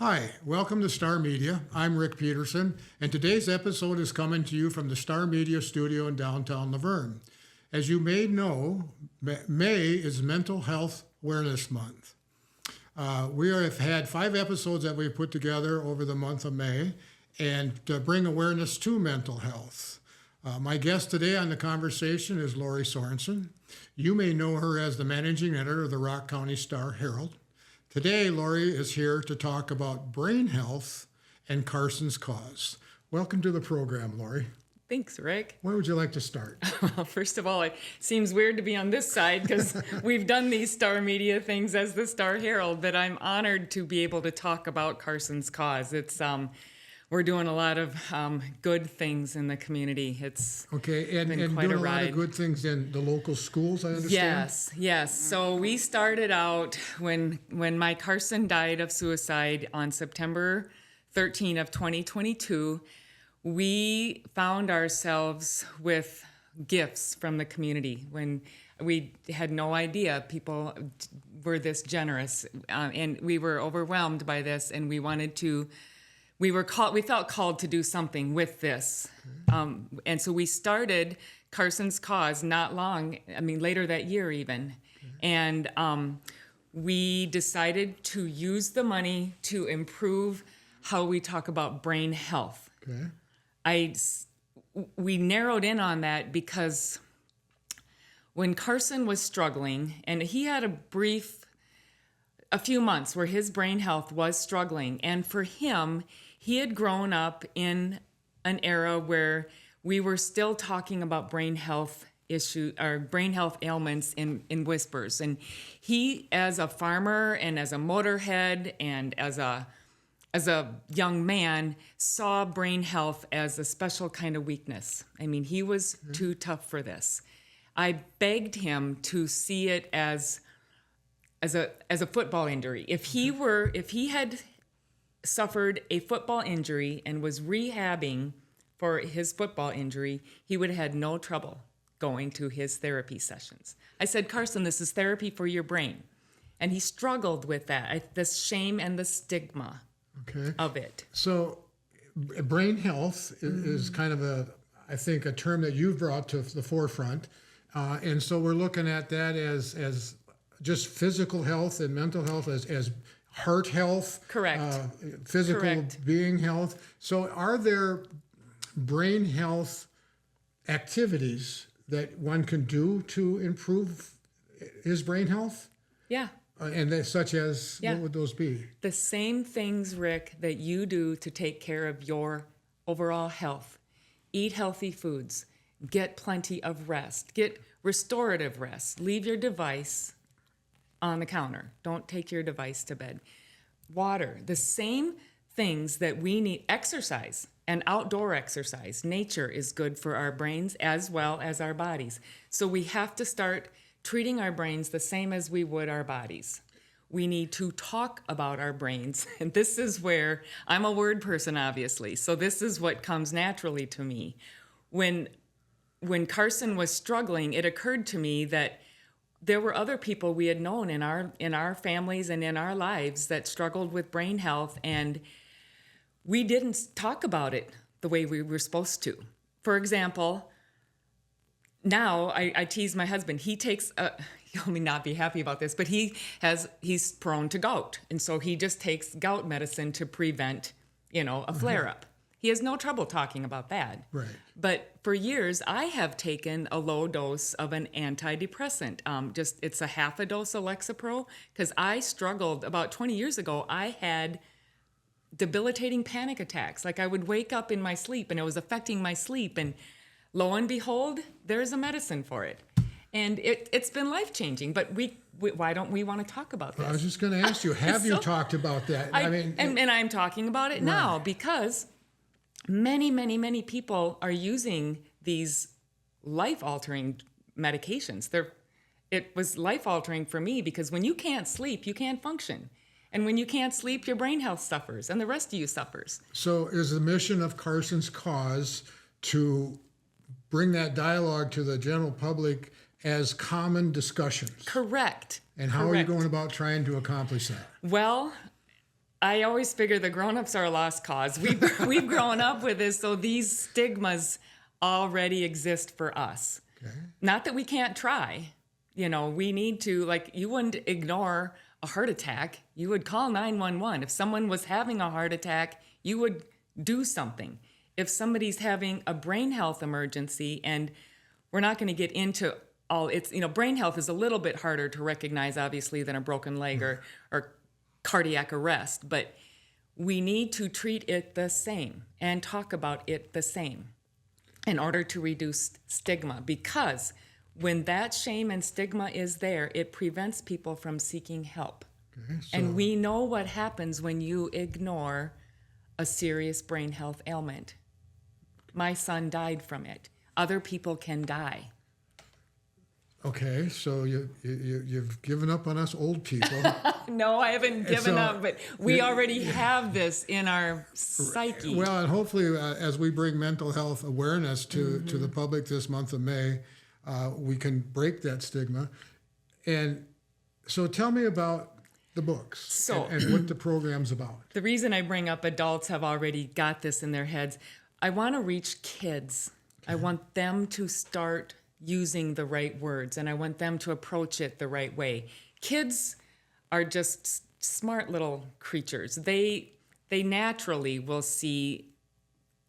Hi, welcome to Star Media. I'm Rick Peterson, and today's episode is coming to you from the Star Media studio in downtown Laverne. As you may know, May is Mental Health Awareness Month. We have had 5 episodes that we've put together over the month of May and to bring awareness to mental health. My guest today on the conversation is Lori Sorenson. You may know her as the managing editor of the Rock County Star-Herald. Today, Lori is here to talk about brain health and Carson's cause. Welcome to the program, Lori. Thanks, Rick. Where would you like to start? Well, first of all, it seems weird to be on this side because we've done these Star Media things as the Star-Herald, but I'm honored to be able to talk about Carson's cause. We're doing a lot of good things in the community. It's okay, and been quite doing a ride. Lot of good things in the local schools, I understand? Yes. So we started out when Mike Carson died of suicide on September 13 of 2022. We found ourselves with gifts from the community when we had no idea people were this generous, and we were overwhelmed by this, and we felt called to do something with this. And so we started Carson's Cause later that year even. And we decided to use the money to improve how we talk about brain health. Okay. We narrowed in on that because when Carson was struggling, and he had a few months where his brain health was struggling, and for him, he had grown up in an era where we were still talking about brain health issues or brain health ailments in whispers. And he, as a farmer and as a motorhead and as a young man, saw brain health as a special kind of weakness. I mean, he was too tough for this. I begged him to see it as a football injury. If he had suffered a football injury and was rehabbing for his football injury, he would have had no trouble going to his therapy sessions. I said, Carson, this is therapy for your brain. And he struggled with that, the shame and the stigma of it. So brain health is kind of I think a term that you've brought to the forefront. And so we're looking at that as just physical health and mental health as heart health, correct, physical correct. Being health. So are there brain health activities that one can do to improve his brain health? Yeah. Such as, what would those be? The same things, Rick, that you do to take care of your overall health. Eat healthy foods. Get plenty of rest. Get restorative rest. Leave your device on the counter. Don't take your device to bed. Water, the same things that we need. Exercise and outdoor exercise. Nature is good for our brains as well as our bodies. So we have to start treating our brains the same as we would our bodies. We need to talk about our brains. And this is where I'm a word person, obviously. So this is what comes naturally to me. When Carson was struggling, it occurred to me that there were other people we had known in our families and in our lives that struggled with brain health, and we didn't talk about it the way we were supposed to. For example, now I tease my husband. He takes he'll not be happy about this, but he's prone to gout, and so he just takes gout medicine to prevent a flare-up. He has no trouble talking about that. Right. But for years, I have taken a low dose of an antidepressant. It's a half a dose of Lexapro, because I struggled about 20 years ago. I had debilitating panic attacks. Like I would wake up in my sleep and it was affecting my sleep. And lo and behold, there's a medicine for it. And it's been life-changing. But why don't we want to talk about this? I was just going to ask you, have you talked about that? And I'm talking about it now because many, many, many people are using these life-altering medications. It was life-altering for me because when you can't sleep, you can't function. And when you can't sleep, your brain health suffers and the rest of you suffers. So is the mission of Carson's Cause to bring that dialogue to the general public as common discussions? Correct. And how are you going about trying to accomplish that? Well, I always figure the grown-ups are a lost cause. We've grown up with this, so these stigmas already exist for us. Okay. Not that we can't try. We need to, like, you wouldn't ignore a heart attack. You would call 911. If someone was having a heart attack, you would do something. If somebody's having a brain health emergency, and we're not going to get into all, brain health is a little bit harder to recognize, obviously, than a broken leg or cardiac arrest, but we need to treat it the same and talk about it the same in order to reduce stigma, because when that shame and stigma is there, it prevents people from seeking help. Okay, And we know what happens when you ignore a serious brain health ailment. My son died from it. Other people can die. Okay, so you've given up on us old people. No, I haven't given up, but we already have this in our psyche. Well, and hopefully as we bring mental health awareness to the public this month of May, we can break that stigma. And so tell me about the books and what the program's about. The reason I bring up adults have already got this in their heads. I want to reach kids. Okay. I want them to start using the right words, and I want them to approach it the right way. Kids are just smart little creatures. They naturally will see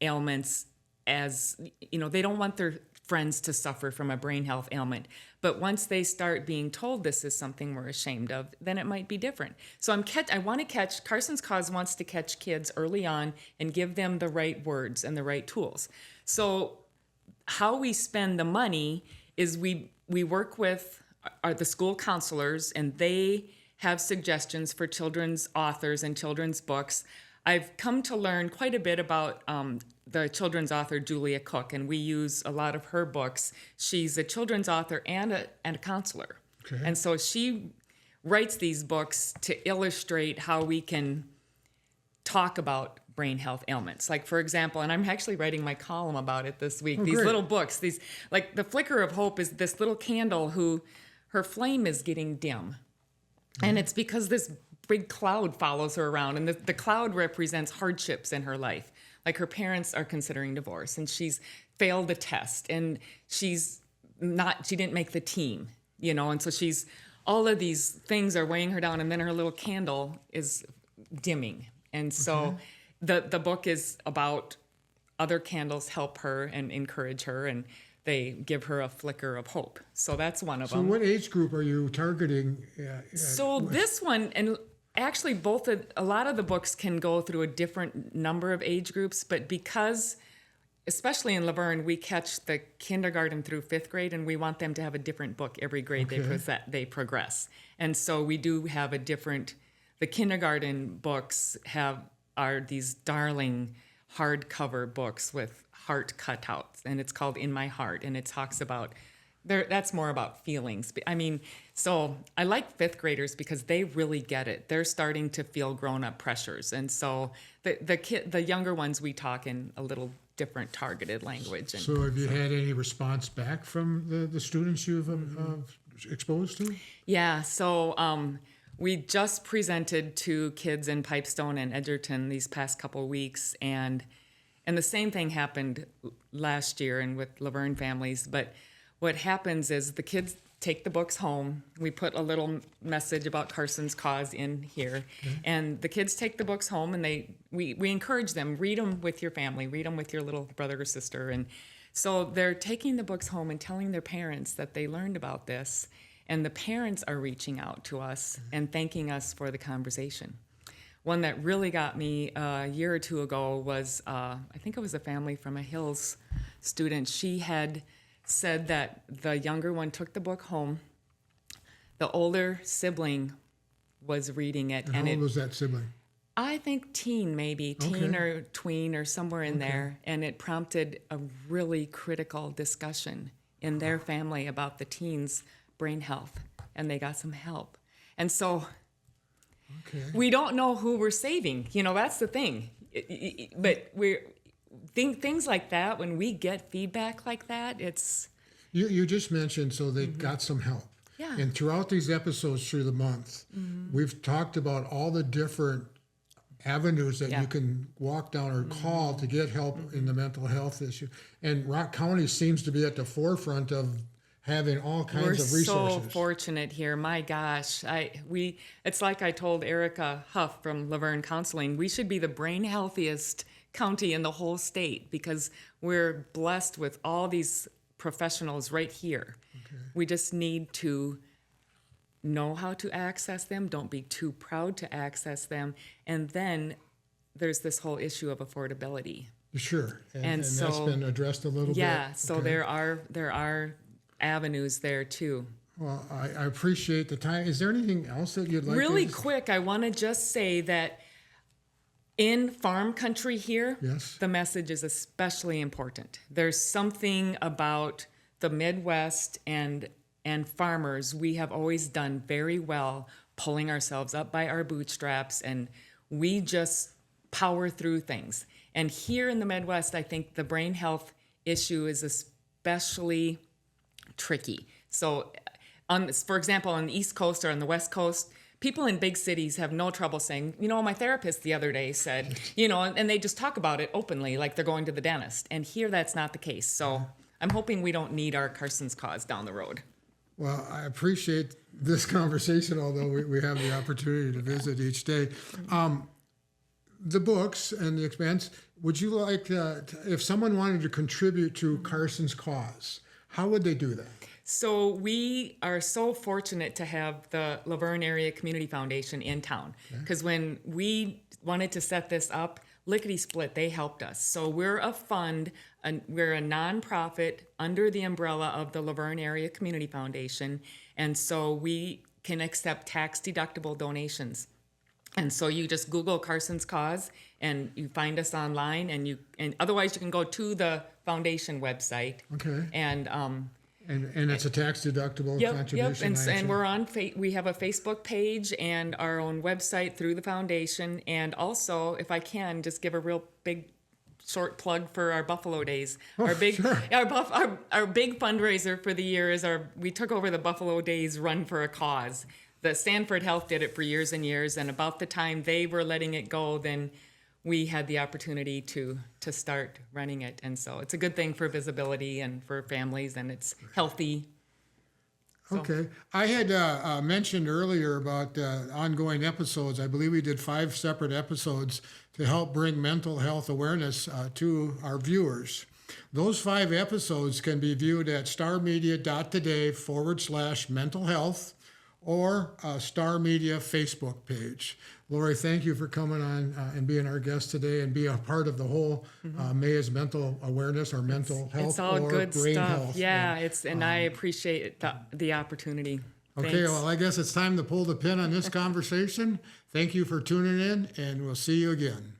ailments as, they don't want their friends to suffer from a brain health ailment. But once they start being told this is something we're ashamed of, then it might be different. So I want to catch, Carson's Cause wants to catch kids early on and give them the right words and the right tools. So how we spend the money is we work with the school counselors, and they have suggestions for children's authors and children's books. I've come to learn quite a bit about the children's author Julia Cook, and we use a lot of her books. She's a children's author and a counselor. Okay. And so she writes these books to illustrate how we can talk about brain health ailments. Like, for example, and I'm actually writing my column about it this week, these little books, like the Flicker of Hope is this little candle who her flame is getting dim. And it's because this big cloud follows her around, and the cloud represents hardships in her life. Like, her parents are considering divorce, and she's failed the test, and she didn't make the team, and so all of these things are weighing her down, and then her little candle is dimming. And so the book is about other candles help her and encourage her, and they give her a flicker of hope. So that's one of them. So what age group are you targeting? So this one, and actually a lot of the books can go through a different number of age groups, but because, especially in Laverne, we catch the kindergarten through 5th grade, and we want them to have a different book every grade they progress. And so we do have the kindergarten books are these darling hardcover books with heart cutouts, and it's called In My Heart, and it talks about that's more about feelings. So I like 5th graders because they really get it. They're starting to feel grown-up pressures, and so the younger ones, we talk in a little different targeted language. So have you had any response back from the students you've exposed to? Yeah, so we just presented to kids in Pipestone and Edgerton these past couple weeks, and the same thing happened last year and with Laverne families. But what happens is the kids take the books home. We put a little message about Carson's Cause in here, and the kids take the books home, and we encourage them, read them with your family, read them with your little brother or sister. And so they're taking the books home and telling their parents that they learned about this. And the parents are reaching out to us and thanking us for the conversation. One that really got me a year or two ago was, I think it was a family from a Hills student. She had said that the younger one took the book home. The older sibling was reading it. And how old was that sibling? I think teen, maybe. Teen or tween or somewhere in there. And it prompted a really critical discussion in their family about the teens' brain health, and they got some help. And so we don't know who we're saving. That's the thing. But things like that, when we get feedback like that, it's... You just mentioned, so they got some help. Yeah. And throughout these episodes through the month, we've talked about all the different avenues that Yeah. you can walk down or call to get help in the mental health issue. And Rock County seems to be at the forefront of having all kinds We're of resources. so fortunate here. My gosh, it's like I told Erica Huff from Laverne Counseling, we should be the brain healthiest county in the whole state because we're blessed with all these professionals right here. Okay. We just need to know how to access them. Don't be too proud to access them. And then there's this whole issue of affordability. Sure. And so, that's been addressed a little bit. Yeah, so Okay. there are avenues there too. Well, I appreciate the time. Is there anything else that you'd like Really to... quick, I want to just say that in farm country here, Yes. the message is especially important. There's something about the Midwest and farmers. We have always done very well pulling ourselves up by our bootstraps, and we just power through things. And here in the Midwest, I think the brain health issue is especially tricky. So, for example, on the East Coast or on the West Coast, people in big cities have no trouble saying, my therapist the other day said, and they just talk about it openly like they're going to the dentist. And here that's not the case. So I'm hoping we don't need our Carson's cause down the road. Well, I appreciate this conversation, although we have the opportunity to visit each day. The books and the expense, would you like, if someone wanted to contribute to Carson's cause, how would they do that? So we are so fortunate to have the Laverne Area Community Foundation in town because when we wanted to set this up, lickety split, they helped us. So we're a fund, we're a nonprofit under the umbrella of the Laverne Area Community Foundation, and so we can accept tax deductible donations. And so you just Google Carson's Cause and you find us online, and otherwise you can go to the foundation website. Okay. And it's a tax deductible contribution. Yep. And we're on. We have a Facebook page and our own website through the foundation. And also, if I can, just give a real big, short plug for our Buffalo Days. Our big, sure. our big fundraiser for the year is we took over the Buffalo Days Run for a Cause. The Stanford Health did it for years and years, and about the time they were letting it go, then we had the opportunity to start running it. And so it's a good thing for visibility and for families, and it's healthy. So. Okay. I had mentioned earlier about ongoing episodes. I believe we did 5 separate episodes to help bring mental health awareness to our viewers. Those 5 episodes can be viewed at starmedia.today/mental health or Star Media Facebook page. Lori, thank you for coming on and being our guest today and be a part of the whole May is mental awareness or mental health it's all or good brain stuff. health. Yeah, and I appreciate the opportunity. Okay, Thanks. well, I guess it's time to pull the pin on this conversation. Thank you for tuning in, and we'll see you again.